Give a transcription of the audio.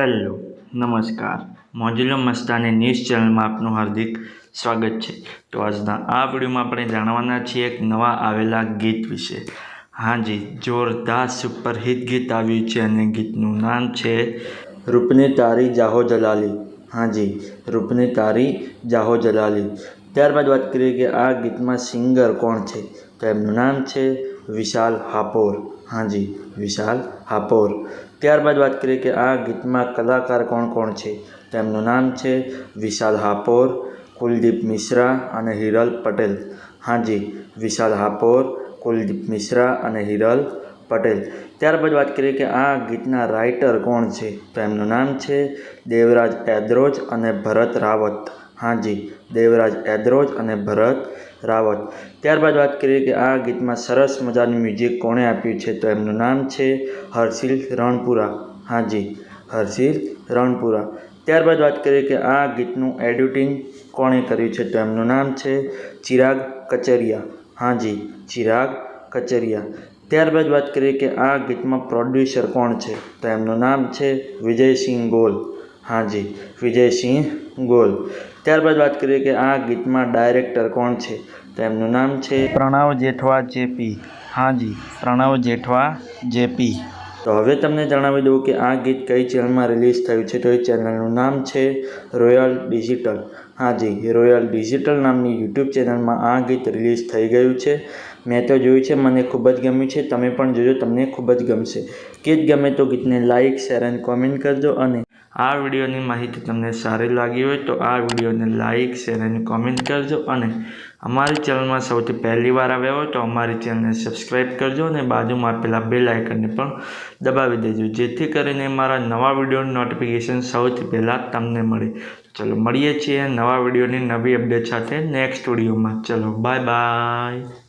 Hello નમસ્કાર મોજુલો Mastani news ચેનલમાં આપનું હાર્દિક સ્વાગત છે। તો આજના આ વિડીયોમાં આપણે જાણવાના છીએ એક નવા આવેલા ગીત વિશે। હાજી, જોરદાર સુપરહિટ ગીત આવ્યું છે અને ગીતનું નામ છે રૂપને તારી જાહો જલાલી। હાજી, રૂપને તારી જાહો જલાલી। ત્યારબાદ વાત કરીએ કે આ ગીતમાં સિંગર કોણ છે, તો એમનું નામ છે વિશાલ હાપોર। હાજી, વિશાલ હાપોર। ત્યારબાદ વાત કરીએ કે આ ગીતમાં કલાકાર કોણ કોણ છે, તો એમનું નામ છે વિશાલ હાપોર, કુલદીપ મિશ્રા અને હિરલ પટેલ। હાજી, વિશાલ હાપોર, કુલદીપ મિશ્રા અને હિરલ પટેલ। ત્યારબાદ વાત કરીએ કે આ ગીતના રાઇટર કોણ છે, તો એમનું નામ છે દેવરાજ એદ્રોજ અને ભરત રાવત। હાજી, દેવરાજ એદ્રોજ અને ભરત રાવત। ત્યારબાદ વાત કરીએ કે આ ગીતમાં સરસ મજાનું મ્યુઝિક કોણે આપ્યું છે, તો એમનું નામ છે હર્ષિલ રણપુરા। હાજી, હર્ષિલ રણપુરા। ત્યારબાદ વાત કરીએ કે આ ગીતનું એડિટિંગ કોણે કર્યું છે, તો એમનું નામ છે ચિરાગ કચરિયા। હાજી, ચિરાગ કચરિયા। ત્યારબાદ વાત કરીએ કે આ ગીતમાં પ્રોડ્યુસર કોણ છે, તો એમનું નામ છે વિજયસિંહ ગોલ। હાજી, વિજયસિંહ ગોલ। ત્યારબાદ વાત કરીએ કે આ ગીતમાં ડાયરેક્ટર કોણ છે, તો એમનું નામ છે પ્રણવ જેઠવા જેપી। હાજી, પ્રણવ જેઠવા જેપી। તો હવે તમને જણાવી દઉં કે આ ગીત કઈ ચેનલમાં રિલીઝ થયું છે, તો એ ચેનલનું નામ છે રોયલ ડિજિટલ। હાજી, રોયલ ડિજિટલ નામની યુટ્યુબ ચેનલમાં આ ગીત રિલીઝ થઈ ગયું છે। મેં તો જોયું છે, મને ખૂબ જ ગમ્યું છે, તમે પણ જોજો, તમને ખૂબ જ ગમશે। ગીત ગમે તો ગીતને લાઇક, શેર અને કોમેન્ટ કરજો અને આ વિડીયોની માહિતી તમને સારી લાગી હોય તો આ વિડીયોને લાઇક, શેર અને કોમેન્ટ કરજો અને અમારી ચેનલમાં સૌથી પહેલી વાર આવ્યા હોય તો અમારી ચેનલને સબસ્ક્રાઈબ કરજો અને બાજુમાં આપેલા બેલ આઇકનને પણ દબાવી દેજો, જેથી કરીને મારા નવા વિડીયોની નોટિફિકેશન સૌથી પહેલાં તમને મળે। ચલો મળીએ છીએ નવા વિડીયોની નવી અપડેટ સાથે નેક્સ્ટ વિડીયોમાં। ચલો બાય બાય।